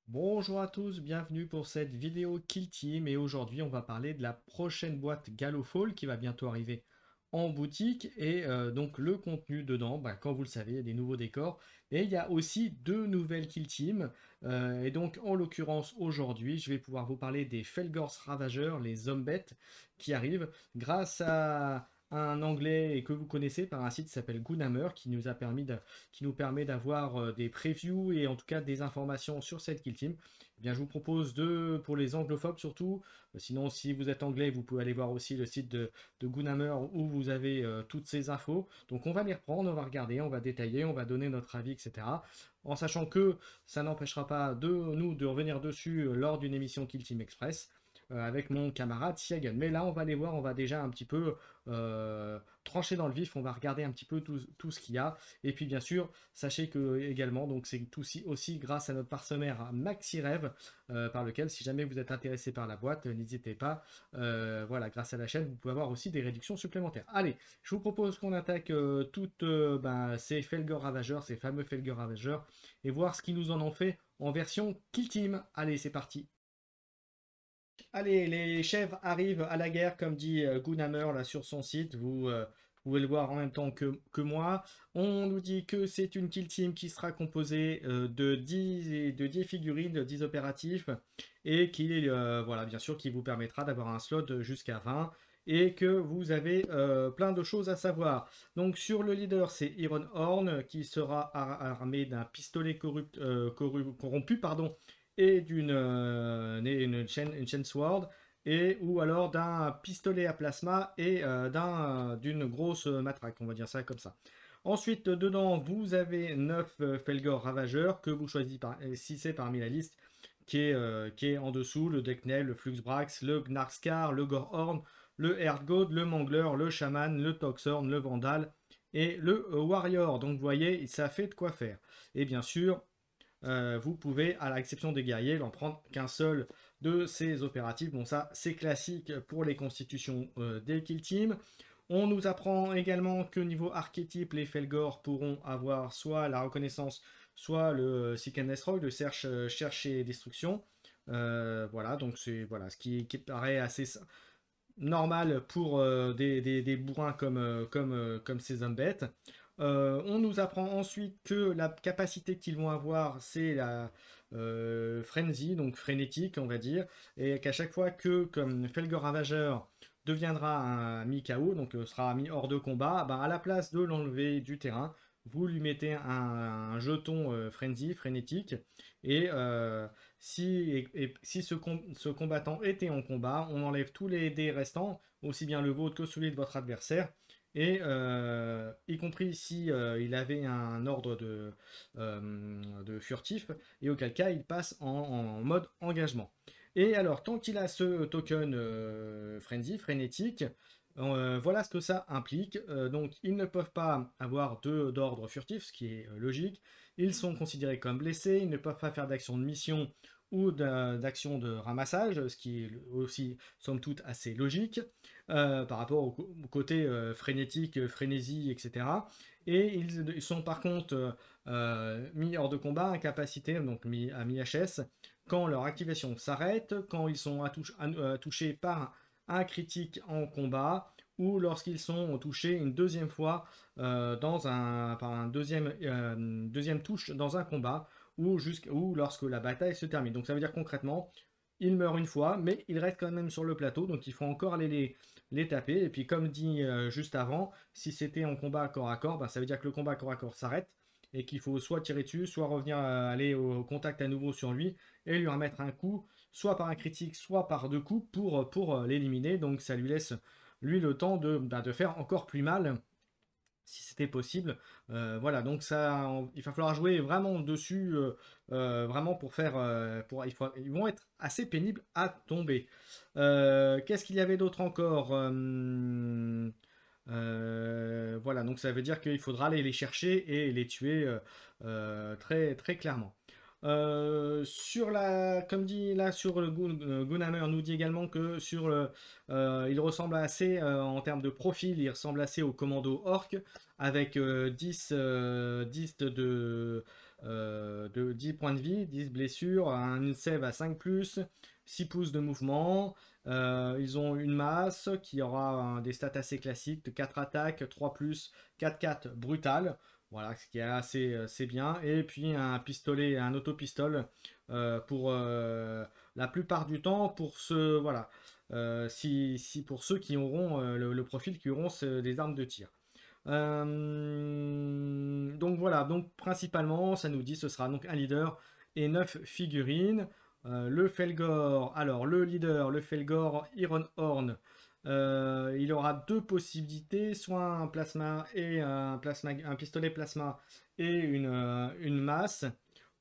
Bonjour à tous, bienvenue pour cette vidéo Kill Team et aujourd'hui on va parler de la prochaine boîte Gallowfall qui va bientôt arriver en boutique et donc le contenu dedans, comme vous le savez, il y a des nouveaux décors et il y a aussi deux nouvelles Kill Team et donc en l'occurrence aujourd'hui je vais pouvoir vous parler des Felgors Ravageurs, les Zombettes qui arrivent grâce à un anglais et que vous connaissez par un site qui s'appelle Goonhammer qui nous permet d'avoir des previews et en tout cas des informations sur cette kill team. Eh bien, je vous propose pour les anglophobes surtout. Sinon, si vous êtes anglais, vous pouvez aller voir aussi le site de Goonhammer où vous avez toutes ces infos. Donc, on va les reprendre, on va regarder, on va détailler, on va donner notre avis, etc. En sachant que ça n'empêchera pas de nous de revenir dessus lors d'une émission Kill Team Express avec mon camarade Siagan. Mais là, on va les voir, on va déjà un petit peu trancher dans le vif, on va regarder un petit peu tout ce qu'il y a. Et puis bien sûr, sachez que également, donc c'est aussi grâce à notre partenaire MaxiRev, par lequel si jamais vous êtes intéressé par la boîte, n'hésitez pas. Voilà, grâce à la chaîne, vous pouvez avoir aussi des réductions supplémentaires. Allez, je vous propose qu'on attaque toutes ces Felger Ravageurs, ces fameux Felger Ravageurs, et voir ce qu'ils nous en ont fait en version Kill Team. Allez, c'est parti. Allez, les chèvres arrivent à la guerre, comme dit Goonhammer là sur son site. Vous pouvez le voir en même temps que moi. On nous dit que c'est une kill team qui sera composée de 10 figurines, de 10 opératifs, et qui, voilà, bien sûr, qui vous permettra d'avoir un slot jusqu'à 20, et que vous avez plein de choses à savoir. Donc sur le leader, c'est Iron Horn, qui sera armé d'un pistolet corrompu, pardon, et une chaîne sword, et ou alors d'un pistolet à plasma et d'une grosse matraque, on va dire ça comme ça. Ensuite, dedans, vous avez 9 Felgor Ravageurs que vous choisissez parmi la liste qui est en dessous, le Deknel, le Fluxbrax, le Gnarskar, le Gorhorn, le Erdgod, le Mangler, le Shaman, le Toxhorn, le Vandal et le Warrior. Donc vous voyez, ça fait de quoi faire. Et bien sûr, vous pouvez, à l'exception des guerriers, n'en prendre qu'un seul de ces opératifs. Bon, ça, c'est classique pour les constitutions des kill teams. On nous apprend également que niveau archétype, les Felgor pourront avoir soit la reconnaissance, soit le Seek and Destroy, le cherche et destruction. Voilà, donc c'est voilà, ce qui paraît assez normal pour des bourrins comme ces hommes bêtes. On nous apprend ensuite que la capacité qu'ils vont avoir, c'est la frenzy, donc frénétique, on va dire, et qu'à chaque fois que, comme Felger Ravageur deviendra un mi-KO, donc sera mis hors de combat, bah, à la place de l'enlever du terrain, vous lui mettez un jeton frenzy, frénétique, et si ce combattant était en combat, on enlève tous les dés restants, aussi bien le vôtre que celui de votre adversaire, et y compris si il avait un ordre de furtif, et auquel cas il passe en mode engagement. Et alors, tant qu'il a ce token frenzy, frénétique, voilà ce que ça implique. Donc, ils ne peuvent pas avoir d'ordre furtif, ce qui est logique. Ils sont considérés comme blessés, ils ne peuvent pas faire d'action de mission ou d'action de ramassage, ce qui est aussi, somme toute, assez logique par rapport au côté frénétique, frénésie, etc. Et ils sont par contre mis hors de combat, incapacités, donc mis à mi-HS, quand leur activation s'arrête, quand ils sont touchés par un critique en combat, ou lorsqu'ils sont touchés une deuxième fois par deuxième touche dans un combat, ou lorsque la bataille se termine. Donc ça veut dire concrètement, ils meurent une fois, mais ils restent quand même sur le plateau, donc il faut encore aller les taper. Et puis comme dit juste avant, si c'était en combat corps à corps, ben, ça veut dire que le combat corps à corps s'arrête et qu'il faut soit tirer dessus, soit revenir aller au contact à nouveau sur lui et lui remettre un coup, soit par un critique, soit par deux coups pour l'éliminer. Donc ça lui laisse lui le temps de faire encore plus mal si c'était possible. Voilà, donc ça, il va falloir jouer vraiment dessus, vraiment pour faire, ils vont être assez pénibles à tomber. Qu'est-ce qu'il y avait d'autre encore voilà, donc ça veut dire qu'il faudra aller les chercher et les tuer très, très clairement. Comme dit là sur le Gunhammer nous dit également que il ressemble assez en termes de profil, il ressemble assez au commando orc avec 10 points de vie, 10 blessures, une save à 5+, 6 pouces de mouvement. Ils ont une masse qui aura des stats assez classiques de 4 attaques, 3+, 4-4 brutal. Voilà, ce qui est assez bien. Et puis un pistolet, un autopistole pour la plupart du temps pour voilà, si pour ceux qui auront le profil qui auront des armes de tir. Donc voilà, donc principalement, ça nous dit ce sera donc un leader et 9 figurines. Le Felgor, alors le leader, le Felgor Iron Horn, il aura deux possibilités, soit un plasma et un pistolet plasma et une masse,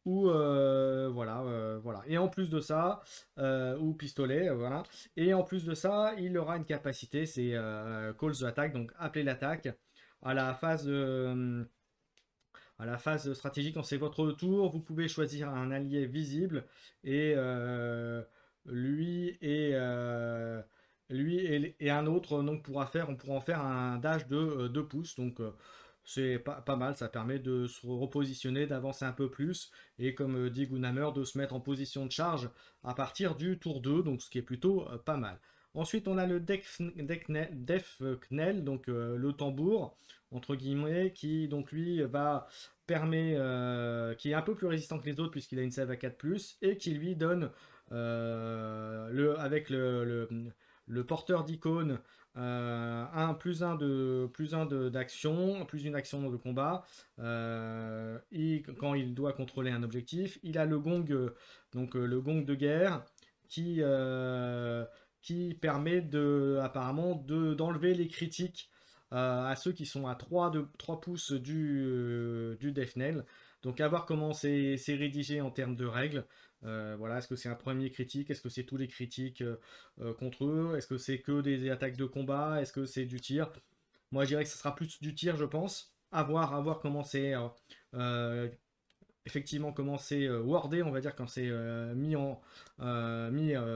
ou voilà. Et en plus de ça, ou pistolet, voilà. Et en plus de ça, il aura une capacité, c'est Call the Attack, donc appeler l'attaque à la phase stratégique, quand c'est votre tour, vous pouvez choisir un allié visible et lui et euh, lui et un autre donc on pourra en faire un dash de 2 pouces. Donc c'est pas mal, ça permet de se repositionner, d'avancer un peu plus et comme dit Gunhammer, de se mettre en position de charge à partir du tour 2, donc ce qui est plutôt pas mal. Ensuite, on a le Def Knell, donc le tambour, entre guillemets, qui donc lui qui est un peu plus résistant que les autres puisqu'il a une save à 4+, et qui lui donne avec le porteur d'icône un d'action, plus une action de combat. Quand il doit contrôler un objectif, il a le gong, le gong de guerre qui permet apparemment d'enlever les critiques à ceux qui sont à 3 pouces du Death Knell. Donc à voir comment c'est rédigé en termes de règles. Voilà, est-ce que c'est un premier critique? Est-ce que c'est tous les critiques contre eux? Est-ce que c'est que des attaques de combat? Est-ce que c'est du tir? Moi je dirais que ce sera plus du tir, je pense. À voir comment c'est euh, effectivement comment c'est wordé, on va dire, quand c'est mis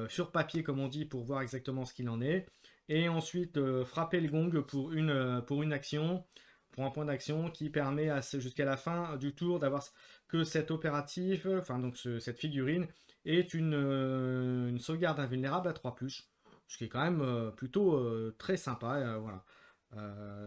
sur papier, comme on dit, pour voir exactement ce qu'il en est. Et ensuite, frapper le gong pour une action, pour un point d'action qui permet jusqu'à la fin du tour d'avoir que cet opératif, enfin donc cette figurine, est une sauvegarde invulnérable à 3+, ce qui est quand même plutôt très sympa. Voilà.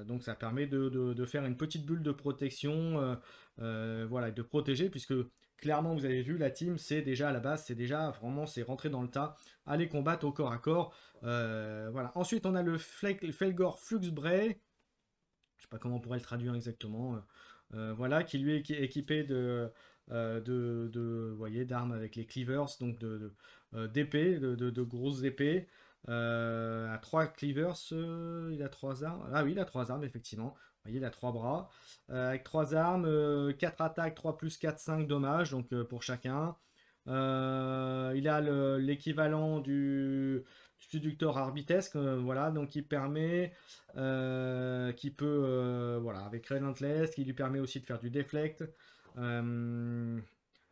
Donc ça permet de faire une petite bulle de protection, voilà, et de protéger, puisque clairement vous avez vu la team, c'est déjà à la base, c'est déjà vraiment c'est rentré dans le tas, aller combattre au corps à corps. Voilà. Ensuite on a le Felgor Fluxbray, je sais pas comment on pourrait le traduire exactement, voilà, qui lui est équipé vous voyez, d'armes avec les cleavers, donc d'épées, de grosses épées. À 3 cleavers, il a 3 armes. Ah oui, il a 3 armes, effectivement. Vous voyez, il a 3 bras. Avec 3 armes, 4 attaques, 3+4, 5 dommages, donc pour chacun. Il a l'équivalent du Subductor Arbitesque, voilà, donc qui peut, voilà, avec Relentless, qui lui permet aussi de faire du deflect. Euh,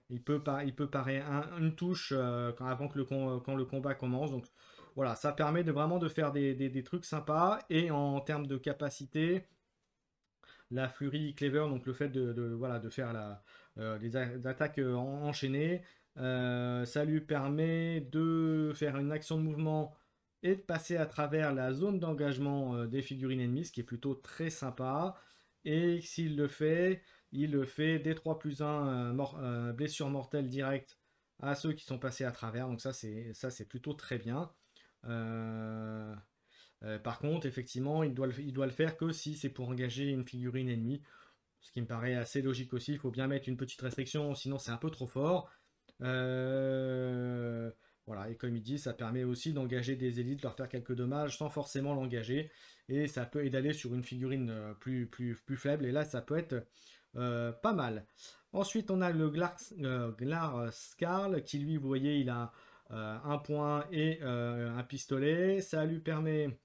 il peut parer une touche quand le combat commence. Donc voilà, ça permet vraiment de faire des trucs sympas. Et en termes de capacité, la Flurry Cleaver, donc le fait voilà, de faire des attaques enchaînées, ça lui permet de faire une action de mouvement et de passer à travers la zone d'engagement des figurines ennemies, ce qui est plutôt très sympa. Et s'il le fait, il le fait des 3+1 blessure mortelle directe à ceux qui sont passés à travers. Donc ça c'est plutôt très bien. Euh, Par contre, effectivement, il doit le faire que si c'est pour engager une figurine ennemie, ce qui me paraît assez logique aussi. Il faut bien mettre une petite restriction, sinon c'est un peu trop fort. Euh, voilà, et comme il dit, ça permet aussi d'engager des élites, leur faire quelques dommages sans forcément l'engager. Et ça peut et d'aller sur une figurine plus faible. Et là, ça peut être pas mal. Ensuite, on a le Glar Skarl qui, lui, vous voyez, il a un point et un pistolet. Ça lui permet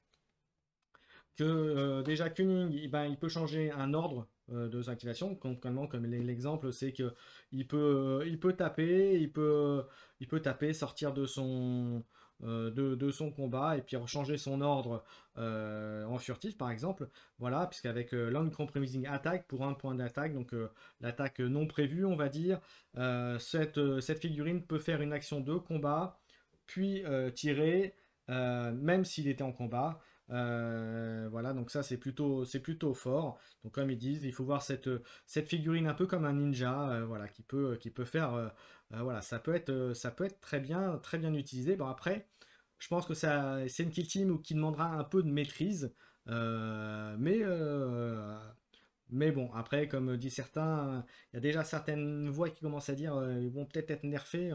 que déjà Kuning, ben, il peut changer un ordre. deux activations. Concrètement, comme l'exemple, c'est que il peut taper, il peut taper, sortir de son combat et puis changer son ordre en furtif, par exemple. Voilà, puisqu'avec l'uncompromising attack pour un point d'attaque, donc l'attaque non prévue, on va dire, cette figurine peut faire une action de combat, puis tirer, même s'il était en combat. Voilà, donc ça c'est plutôt fort. Donc comme ils disent, il faut voir cette figurine un peu comme un ninja, voilà, qui peut faire, voilà, ça peut être très bien utilisé. Bon après, je pense que ça, c'est une kill team qui demandera un peu de maîtrise, euh, mais euh, mais bon, après, comme dit certains, il y a déjà certaines voix qui commencent à dire ils vont peut-être être nerfés.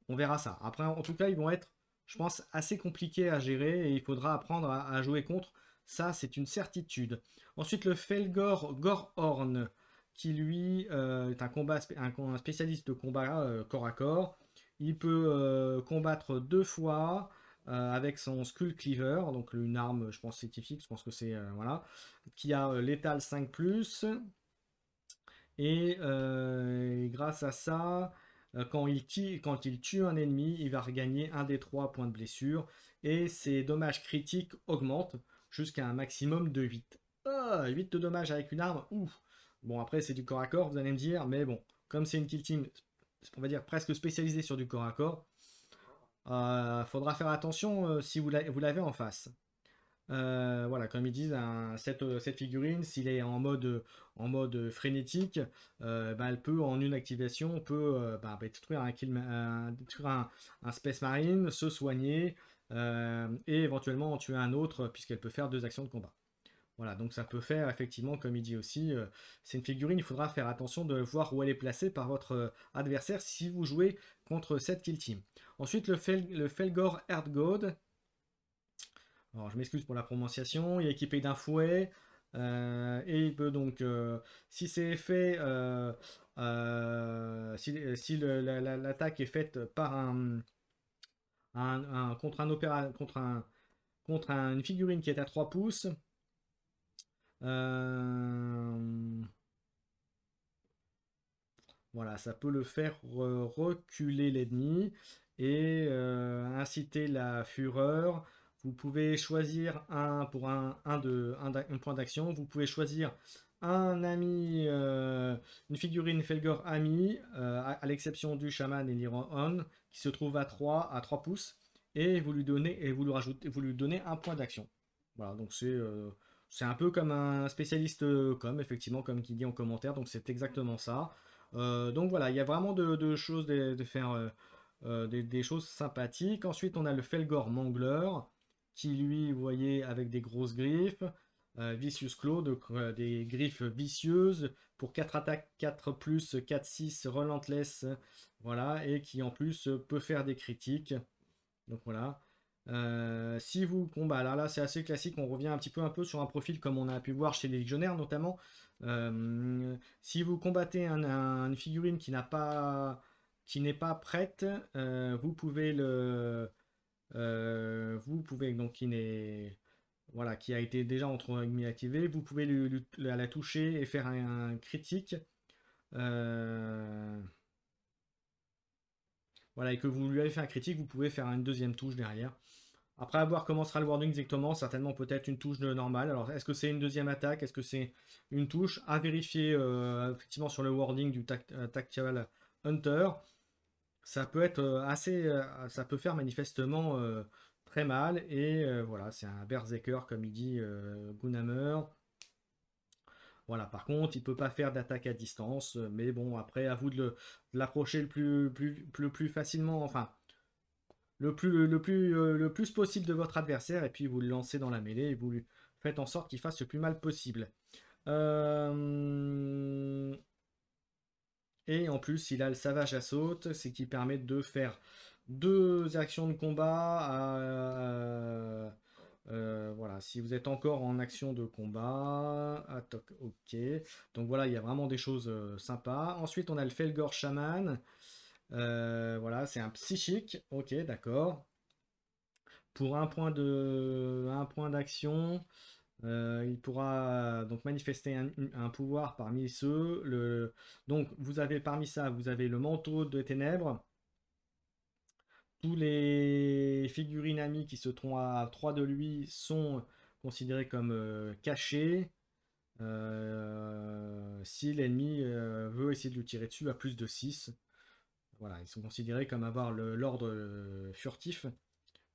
On verra ça. Après, en tout cas, ils vont être, je pense, assez compliqués à gérer et il faudra apprendre à jouer contre. Ça, c'est une certitude. Ensuite, le Felgor Gorhorn, qui lui est un spécialiste de combat corps à corps. Il peut combattre deux fois avec son Skull Cleaver, donc une arme, je pense, scientifique, je pense que c'est, voilà, qui a létal 5+. Et grâce à ça, quand il tue un ennemi, il va regagner un des 3 points de blessure. Et ses dommages critiques augmentent jusqu'à un maximum de 8. 8 de dommages avec une arme, ouf. Bon, après, c'est du corps à corps, vous allez me dire, mais bon, comme c'est une kill team, on va dire presque spécialisée sur du corps à corps, faudra faire attention si vous l'avez en face. Voilà, comme ils disent, cette figurine, s'il est en mode frénétique, bah, elle peut, en une activation, peut détruire détruire un Space Marine, se soigner, et éventuellement en tuer un autre, puisqu'elle peut faire deux actions de combat. Voilà, donc ça peut faire, effectivement, comme il dit aussi, c'est une figurine, il faudra faire attention de voir où elle est placée par votre adversaire si vous jouez contre cette kill team. Ensuite, le Felgor Erdgod. Alors, je m'excuse pour la prononciation. Il est équipé d'un fouet. Et il peut donc, si c'est fait, si l'attaque est faite par contre un contre une figurine qui est à 3 pouces, euh, voilà, ça peut le faire reculer l'ennemi et inciter la fureur. Vous pouvez choisir pour un point d'action. Vous pouvez choisir un ami, une figurine Felgor ami, à l'exception du chaman et l'Iron qui se trouve à 3 pouces, et vous lui donnez et vous lui donnez un point d'action. Voilà, donc c'est un peu comme un spécialiste comme effectivement comme qui dit en commentaire, donc c'est exactement ça. Donc voilà, il y a vraiment de choses de faire des choses sympathiques. Ensuite, on a le Felgor Mangler, qui lui, vous voyez, avec des grosses griffes, Vicious Claw, donc, des griffes vicieuses pour 4 attaques, 4+, 4-6, Relentless, voilà, et qui en plus peut faire des critiques. Donc voilà. Si vous combat, là c'est assez classique, on revient un peu sur un profil comme on a pu voir chez les légionnaires notamment. Si vous combattez une figurine qui n'est pas prête, vous pouvez donc qui n'est voilà qui a été déjà entre guillemets activé, vous pouvez la toucher et faire un critique. Euh, voilà, et que vous lui avez fait un critique, vous pouvez faire une deuxième touche derrière. Après, à voir comment sera le wording exactement, certainement peut-être une touche de normale. Alors, est-ce que c'est une deuxième attaque? Est-ce que c'est une touche? À vérifier effectivement sur le wording du Tactical Hunter. Ça peut être ça peut faire manifestement très mal. Et voilà, c'est un Berserker, comme il dit Gunhammer. Voilà, par contre, il peut pas faire d'attaque à distance. Mais bon, après, à vous de l'approcher le plus facilement. Enfin, le plus possible de votre adversaire, et puis vous le lancez dans la mêlée et vous lui faites en sorte qu'il fasse le plus mal possible. Euh, Et en plus, il a le Savage Assault, c'est qui permet de faire deux actions de combat. Voilà, si vous êtes encore en action de combat, ok. Donc voilà, il y a vraiment des choses sympas. Ensuite, on a le Felgor Shaman. Voilà, c'est un psychique. Ok, d'accord. Pour un point d'action. Il pourra donc manifester un pouvoir parmi ceux. Donc vous avez parmi ça, vous avez le manteau de ténèbres. Tous les figurines amies qui se trouvent à 3 de lui sont considérées comme cachées. Si l'ennemi veut essayer de lui tirer dessus à plus de 6. Voilà, ils sont considérés comme avoir l'ordre furtif.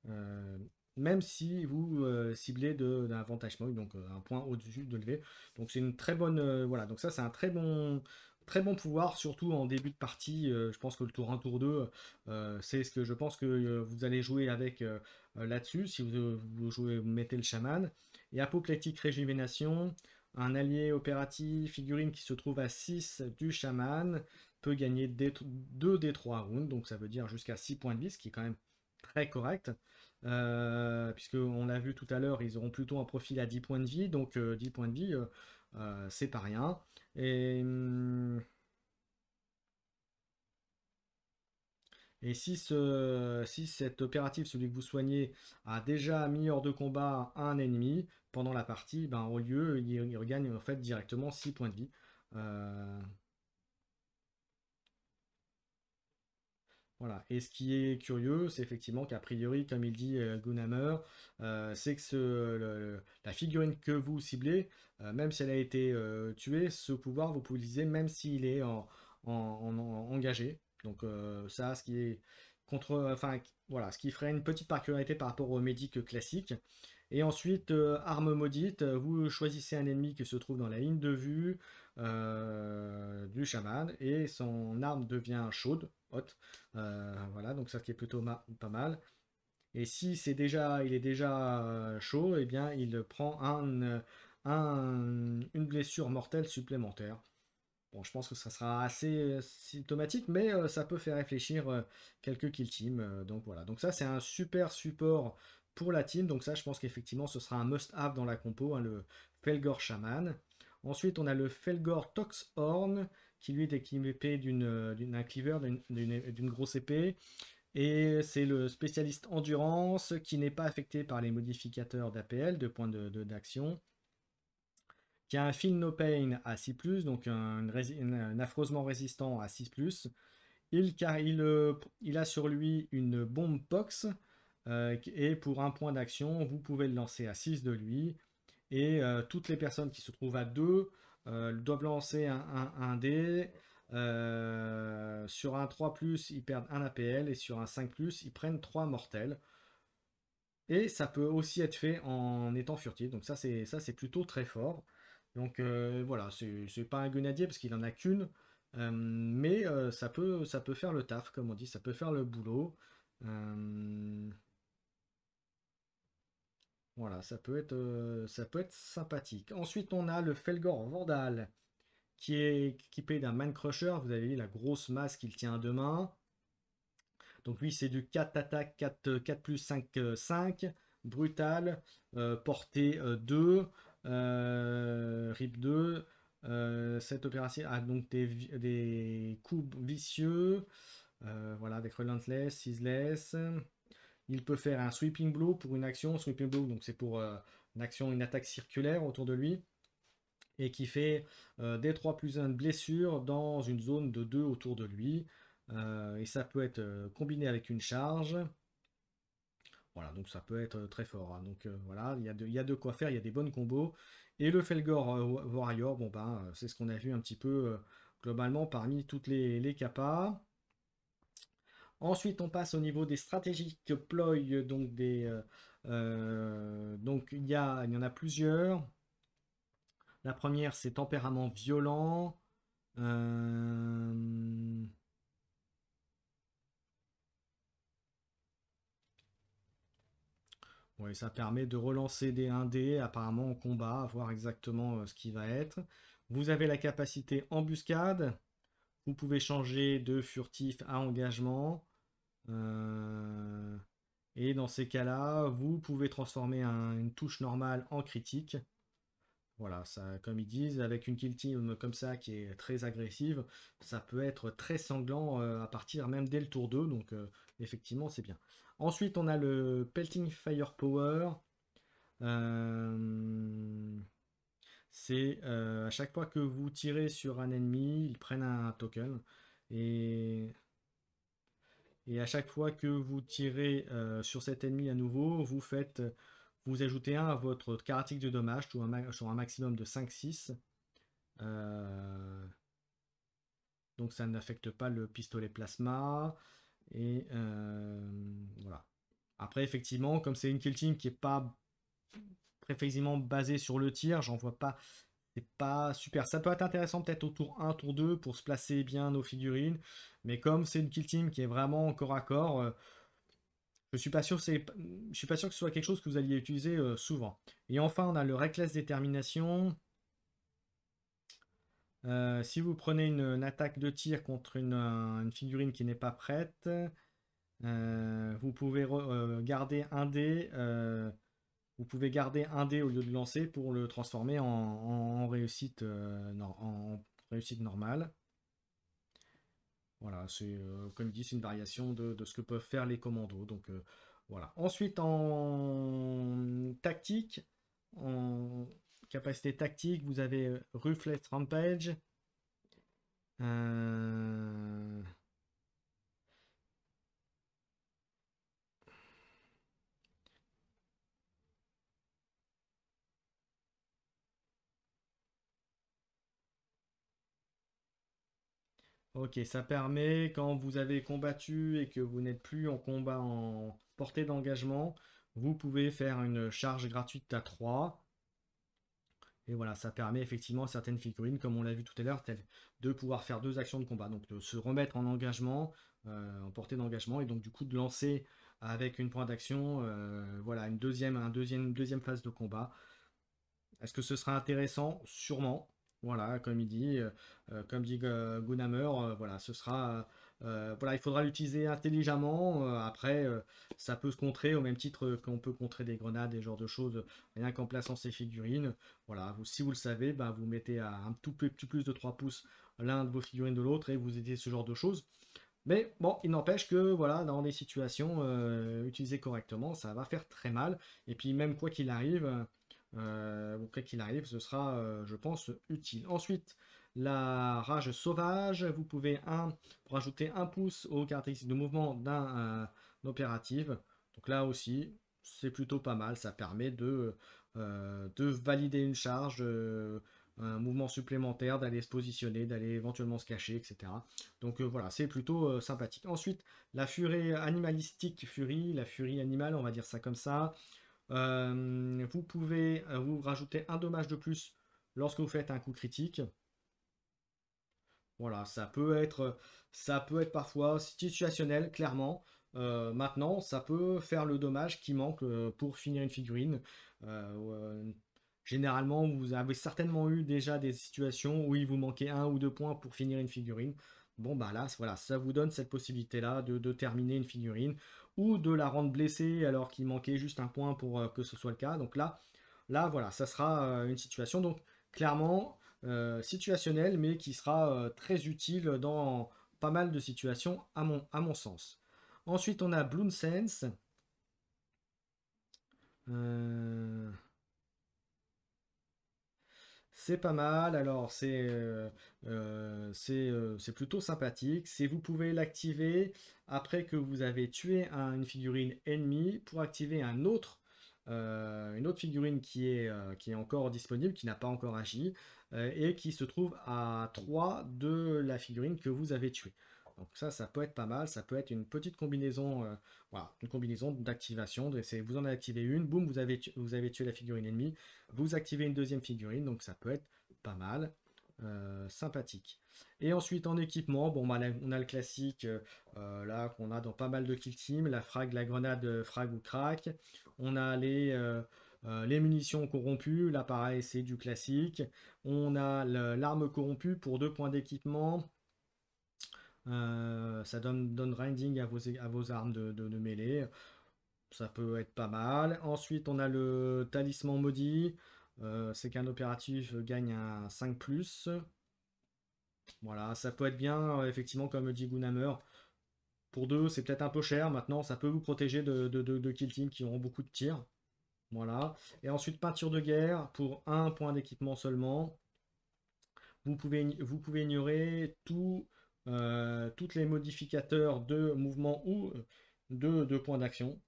Euh, Même si vous ciblez d'un avantage mode, donc un point au-dessus de lever. Donc c'est une très bonne. Voilà, donc ça c'est un très bon pouvoir, surtout en début de partie. Je pense que le tour 1, tour 2, c'est ce que je pense que vous allez jouer avec là-dessus. Si vous jouez, vous mettez le chaman. Et apoplectique régénération, un allié opératif, figurine qui se trouve à 6 du chaman, peut gagner 2 des 3 rounds, donc ça veut dire jusqu'à 6 points de vie, ce qui est quand même très correct. Puisque on l'a vu tout à l'heure, ils auront plutôt un profil à 10 points de vie, donc 10 points de vie, c'est pas rien. Et, et si cet opératif, celui que vous soignez, a déjà mis hors de combat un ennemi pendant la partie, ben, au lieu, il regagne en fait directement 6 points de vie. Euh, Voilà. Et ce qui est curieux, c'est effectivement qu'a priori, comme il dit Gunhammer, c'est que la figurine que vous ciblez, même si elle a été tuée, ce pouvoir, vous pouvez l'utiliser même s'il est engagé. Donc ça, ce qui est enfin voilà, ce qui ferait une petite particularité par rapport au médic classique. Et ensuite, arme maudite, vous choisissez un ennemi qui se trouve dans la ligne de vue du chaman et son arme devient chaude, haute. Voilà, donc ça qui est plutôt pas mal. Et si il est déjà chaud, eh bien il prend une blessure mortelle supplémentaire. Bon, je pense que ça sera assez symptomatique, mais ça peut faire réfléchir quelques kill teams. Donc voilà. Donc ça, c'est un super support pour la team. Donc ça, je pense qu'effectivement, ce sera un must-have dans la compo, hein, le Felgor Shaman. Ensuite, on a le Felgor Toxhorn, qui lui est équipé d'un cleaver, d'une grosse épée. Et c'est le spécialiste endurance qui n'est pas affecté par les modificateurs d'APL, de points d'action, qui a un Feel No Pain à 6+, donc un affreusement résistant à 6+. Il a sur lui une bombe Pox, et pour un point d'action, vous pouvez le lancer à 6 de lui. Et toutes les personnes qui se trouvent à 2 doivent lancer un dé. Sur un 3+, ils perdent un APL, et sur un 5+, ils prennent 3 mortels. Et ça peut aussi être fait en étant furtif. Donc ça c'est plutôt très fort. Donc voilà, c'est pas un grenadier parce qu'il en a qu'une. Mais ça peut faire le taf, comme on dit, ça peut faire le boulot. Euh, voilà, ça peut être sympathique. Ensuite, on a le Felgor Vandal qui est équipé d'un Man Crusher. Vous avez vu la grosse masse qu'il tient à deux mains. Donc lui, c'est du 4 attaque, 4+5, 5, brutal, portée 2, RIP 2. Cette opération a donc des coups vicieux, voilà, avec Relentless, Ceaseless. Il peut faire un Sweeping Blow pour une action. Sweeping Blow, donc c'est pour une attaque circulaire autour de lui, et qui fait des 3+1 de blessure dans une zone de 2 autour de lui. Et ça peut être combiné avec une charge. Voilà, donc ça peut être très fort, hein. Donc voilà, il y a de quoi faire, il y a des bonnes combos. Et le Felgor Warrior, bon ben, c'est ce qu'on a vu un petit peu globalement parmi toutes les capas. Ensuite, on passe au niveau des stratégiques ploy, donc il y en a plusieurs. La première, c'est tempérament violent. Euh, Ouais, ça permet de relancer des 1D apparemment en combat, voir exactement ce qui va être. Vous avez la capacité embuscade. Vous pouvez changer de furtif à engagement. Euh, et dans ces cas-là, vous pouvez transformer une touche normale en critique. Voilà, ça, comme ils disent, avec une kill team comme ça qui est très agressive, ça peut être très sanglant à partir même dès le tour 2. Donc effectivement, c'est bien. Ensuite, on a le Pelting Firepower. C'est à chaque fois que vous tirez sur un ennemi, ils prennent un token. Et, et à chaque fois que vous tirez sur cet ennemi à nouveau, vous ajoutez un à votre caractéristique de dommage sur un maximum de 5-6. Euh, donc ça n'affecte pas le pistolet plasma. Et voilà. Après, effectivement, comme c'est une kill team qui est pas précisément basée sur le tir, j'en vois pas. C'est pas super. Ça peut être intéressant peut-être au tour 1, tour 2 pour se placer bien nos figurines. Mais comme c'est une kill team qui est vraiment corps à corps, je suis pas sûr, je suis pas sûr que ce soit quelque chose que vous alliez utiliser souvent. Et enfin, on a le Reckless Détermination. Si vous prenez une attaque de tir contre une figurine qui n'est pas prête, vous pouvez garder un dé. Vous pouvez garder un dé au lieu de lancer pour le transformer en réussite, en réussite normale. Voilà, c'est comme dit, c'est une variation de ce que peuvent faire les commandos. Donc voilà. Ensuite, en tactique, en capacité tactique, vous avez Ruthless Rampage. Euh, Ok, ça permet quand vous avez combattu et que vous n'êtes plus en combat en portée d'engagement, vous pouvez faire une charge gratuite à 3. Et voilà, ça permet effectivement à certaines figurines, comme on l'a vu tout à l'heure, de pouvoir faire deux actions de combat. Donc de se remettre en engagement, en portée d'engagement, et donc du coup de lancer avec une point d'action, voilà, une deuxième phase de combat. Est-ce que ce sera intéressant? Sûrement. Voilà, comme dit Gunhammer, voilà, voilà, il faudra l'utiliser intelligemment. Après, ça peut se contrer au même titre qu'on peut contrer des grenades et ce genre de choses, rien qu'en plaçant ses figurines. Voilà, si vous le savez, bah, vous mettez à un tout petit plus de 3 pouces l'un de vos figurines de l'autre et vous aidez ce genre de choses. Mais bon, il n'empêche que voilà, dans des situations utilisées correctement, ça va faire très mal. Et puis même quoi qu'il arrive, ce sera, je pense, utile. Ensuite, la rage sauvage, vous pouvez rajouter un pouce aux caractéristiques de mouvement d'un opératif. Donc là aussi, c'est plutôt pas mal. Ça permet de valider une charge, un mouvement supplémentaire, d'aller se positionner, d'aller éventuellement se cacher, etc. Donc voilà, c'est plutôt sympathique. Ensuite, la furie animalistique, la furie animale, on va dire ça comme ça. Vous pouvez vous rajouter un dommage de plus lorsque vous faites un coup critique. Voilà, ça peut être parfois situationnel, clairement. Maintenant, ça peut faire le dommage qui manque pour finir une figurine. Euh, Généralement, vous avez certainement eu déjà des situations où il vous manquait un ou deux points pour finir une figurine. Bon, bah là, voilà, ça vous donne cette possibilité-là de terminer une figurine ou de la rendre blessée alors qu'il manquait juste un point pour que ce soit le cas. Donc là, voilà, ça sera une situation. Donc, clairement, situationnelle, mais qui sera très utile dans pas mal de situations, à mon sens. Ensuite, on a Bloom Sense. Euh, c'est pas mal, alors c'est plutôt sympathique. C'est vous pouvez l'activer après que vous avez tué une figurine ennemie pour activer une autre figurine qui est encore disponible, qui n'a pas encore agi, et qui se trouve à 3 de la figurine que vous avez tuée. Donc ça peut être pas mal, ça peut être une petite combinaison, voilà, une combinaison d'activation. Vous en avez activé une, boum, vous avez tué la figurine ennemie, vous activez une deuxième figurine, donc ça peut être pas mal, sympathique. Et ensuite en équipement, bon, bah, on a le classique là qu'on a dans pas mal de kill team, la frag, la grenade frag ou crack. On a les munitions corrompues, là pareil c'est du classique. On a l'arme corrompue pour 2 points d'équipement. Ça donne grinding à vos armes de mêlée. Ça peut être pas mal. Ensuite, on a le talisman maudit. C'est qu'un opératif gagne un 5+. Voilà, ça peut être bien, effectivement, comme dit Gunhammer. Pour deux, c'est peut-être un peu cher. Maintenant, ça peut vous protéger de kill team qui auront beaucoup de tirs. Voilà. Et ensuite, peinture de guerre pour un point d'équipement seulement. Vous pouvez ignorer toutes les modificateurs de mouvement ou de points d'action.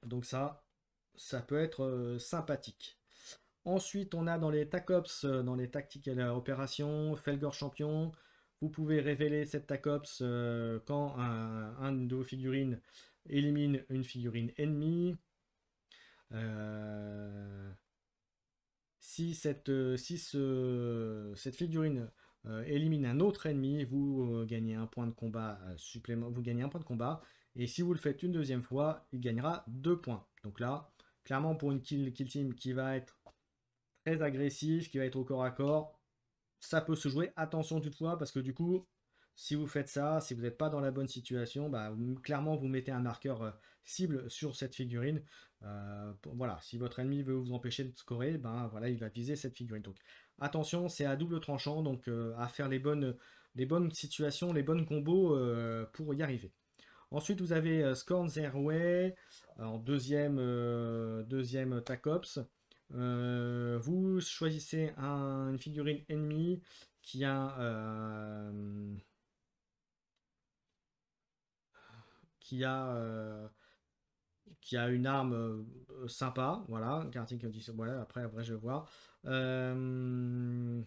Donc ça peut être sympathique. Ensuite, on a dans les TACOPS, dans les tactiques et opérations, Felgor champion. Vous pouvez révéler cette TACOPS quand un de vos figurines élimine une figurine ennemie. Euh, si cette figurine élimine un autre ennemi, vous gagnez un point de combat supplément, vous gagnez un point de combat. Et si vous le faites une deuxième fois, il gagnera 2 points. Donc là, clairement pour une kill team qui va être très agressif, qui va être au corps à corps, ça peut se jouer. Attention toutefois, parce que du coup, si vous faites ça, si vous n'êtes pas dans la bonne situation, bah, clairement vous mettez un marqueur cible sur cette figurine. Voilà, si votre ennemi veut vous empêcher de scorer, ben voilà, il va viser cette figurine. Donc attention, c'est à double tranchant, donc à faire les bonnes situations, les bonnes combos pour y arriver. Ensuite, vous avez Scorn's Airway en deuxième TACOPS. Vous choisissez une figurine ennemie qui a, qui a, euh, qui a une arme sympa. Voilà, voilà, après je vais voir. Euh,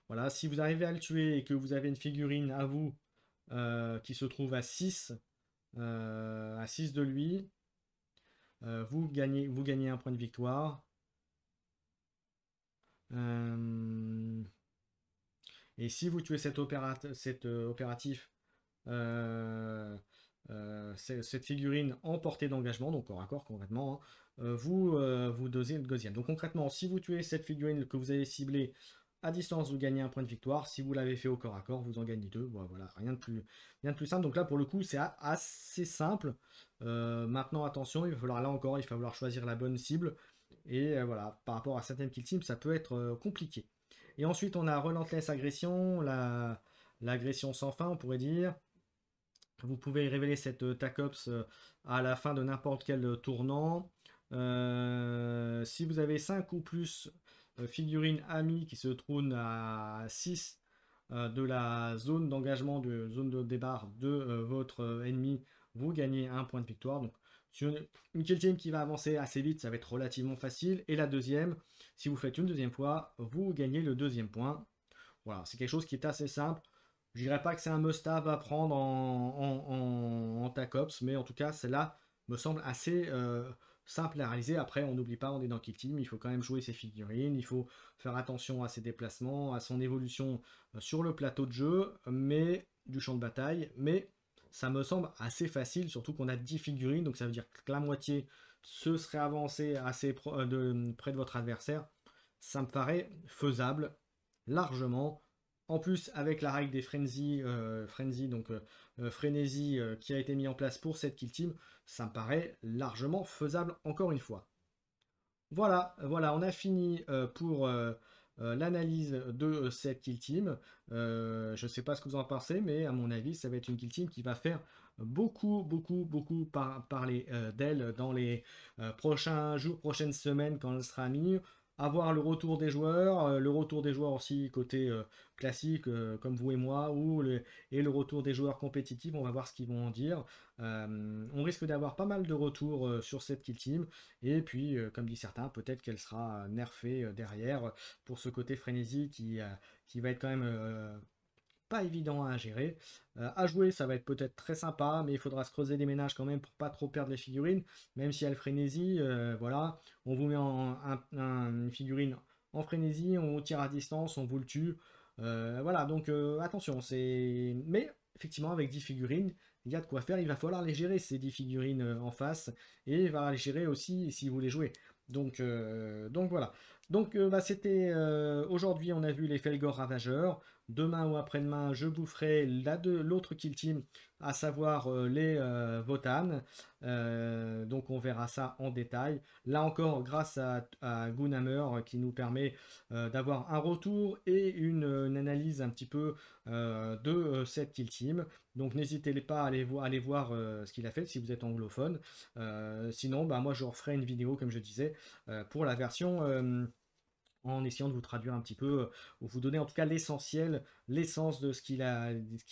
voilà, si vous arrivez à le tuer et que vous avez une figurine à vous qui se trouve à 6 de lui, vous gagnez un point de victoire. Euh, et si vous tuez cet opératif, euh, cette figurine en portée d'engagement, donc corps à corps complètement, hein, vous dosez le deuxième. Donc concrètement, si vous tuez cette figurine que vous avez ciblée à distance, vous gagnez un point de victoire. Si vous l'avez fait au corps à corps, vous en gagnez deux. Voilà, rien de plus simple. Donc là, pour le coup, c'est assez simple. Maintenant, attention, il va falloir choisir la bonne cible. Et voilà, par rapport à certaines kill teams, ça peut être compliqué. Et ensuite, on a Relentless Agression, l'agression sans fin, on pourrait dire. Vous pouvez révéler cette TACOPS à la fin de n'importe quel tournant. Si vous avez 5 ou plus figurines amies qui se trouvent à 6 de la zone d'engagement, de zone de départ de votre ennemi, vous gagnez un point de victoire. Donc, sur une kill team qui va avancer assez vite, ça va être relativement facile. Et la deuxième, si vous faites une deuxième fois, vous gagnez le deuxième point. Voilà, c'est quelque chose qui est assez simple. Je dirais pas que c'est un must-have à prendre en TACOPS, mais en tout cas, celle-là me semble assez simple à réaliser. Après, on n'oublie pas, on est dans Kill Team, il faut quand même jouer ses figurines, il faut faire attention à ses déplacements, à son évolution sur le plateau de jeu, mais du champ de bataille. Mais ça me semble assez facile, surtout qu'on a 10 figurines, donc ça veut dire que la moitié se serait avancée assez près de votre adversaire. Ça me paraît faisable, largement. En plus, avec la règle des frenzy, donc frénésie qui a été mis en place pour cette kill team, ça me paraît largement faisable encore une fois. Voilà, on a fini pour l'analyse de cette kill team. Je ne sais pas ce que vous en pensez, mais à mon avis, ça va être une kill team qui va faire beaucoup, beaucoup, beaucoup parler d'elle dans les prochains jours, prochaines semaines quand elle sera mise. Avoir le retour des joueurs aussi côté classique comme vous et moi, et le retour des joueurs compétitifs, on va voir ce qu'ils vont en dire. On risque d'avoir pas mal de retours sur cette kill team. Et puis, comme dit certains, peut-être qu'elle sera nerfée derrière pour ce côté frénésie qui va être quand même pas évident à gérer. À jouer, ça va être peut-être très sympa, mais il faudra se creuser les ménages quand même pour pas trop perdre les figurines. Même si elle frénésie, voilà, on vous met une figurine en frénésie, on vous tire à distance, on vous le tue. Voilà, donc attention, Mais effectivement, avec 10 figurines, il y a de quoi faire. Il va falloir les gérer, ces 10 figurines en face, et il va les gérer aussi si vous les jouez. Donc voilà. Donc c'était aujourd'hui on a vu les Felgor Ravageurs. Demain ou après-demain je vous ferai l'autre kill team, à savoir les Votan. Donc on verra ça en détail. Là encore grâce à Gunhammer qui nous permet d'avoir un retour et une analyse un petit peu de cette kill team. Donc n'hésitez pas à aller voir ce qu'il a fait si vous êtes anglophone. Sinon bah, moi je referai une vidéo comme je disais pour la version en essayant de vous traduire un petit peu, ou vous donner en tout cas l'essentiel, l'essence de ce qui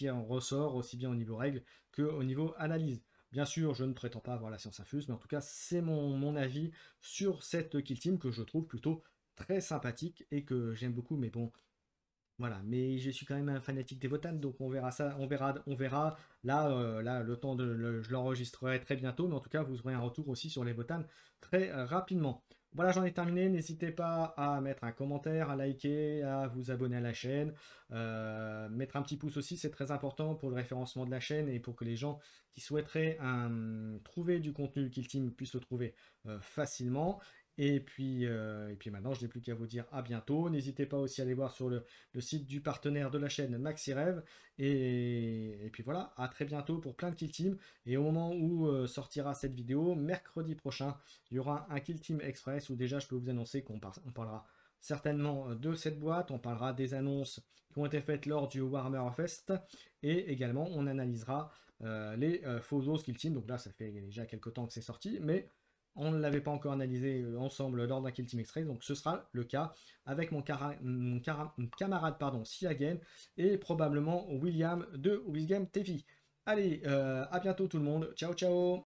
en ressort, aussi bien au niveau règles qu'au niveau analyse. Bien sûr, je ne prétends pas avoir la science infuse, mais en tout cas, c'est mon avis sur cette kill team que je trouve plutôt très sympathique et que j'aime beaucoup. Mais bon, voilà. Mais je suis quand même un fanatique des Votan, donc on verra ça, on verra. Là, le temps je l'enregistrerai très bientôt, mais en tout cas, vous aurez un retour aussi sur les Votan très rapidement. Voilà, j'en ai terminé. N'hésitez pas à mettre un commentaire, à liker, à vous abonner à la chaîne. Mettre un petit pouce aussi, c'est très important pour le référencement de la chaîne et pour que les gens qui souhaiteraient trouver du contenu Kill Team puissent le trouver facilement. Et puis maintenant, je n'ai plus qu'à vous dire à bientôt. N'hésitez pas aussi à aller voir sur le site du partenaire de la chaîne MaxiRev. Et puis voilà, à très bientôt pour plein de Kill Team. Et au moment où sortira cette vidéo, mercredi prochain, il y aura un Kill Team Express où déjà je peux vous annoncer qu'on parlera certainement de cette boîte, on parlera des annonces qui ont été faites lors du Warhammer Fest et également on analysera les photos Kill Team. Donc là, ça fait déjà quelques temps que c'est sorti, mais on ne l'avait pas encore analysé ensemble lors d'un Kill Team Express, donc ce sera le cas avec mon camarade pardon, Siagen et probablement William de Wisgame TV. Allez, à bientôt tout le monde. Ciao, ciao!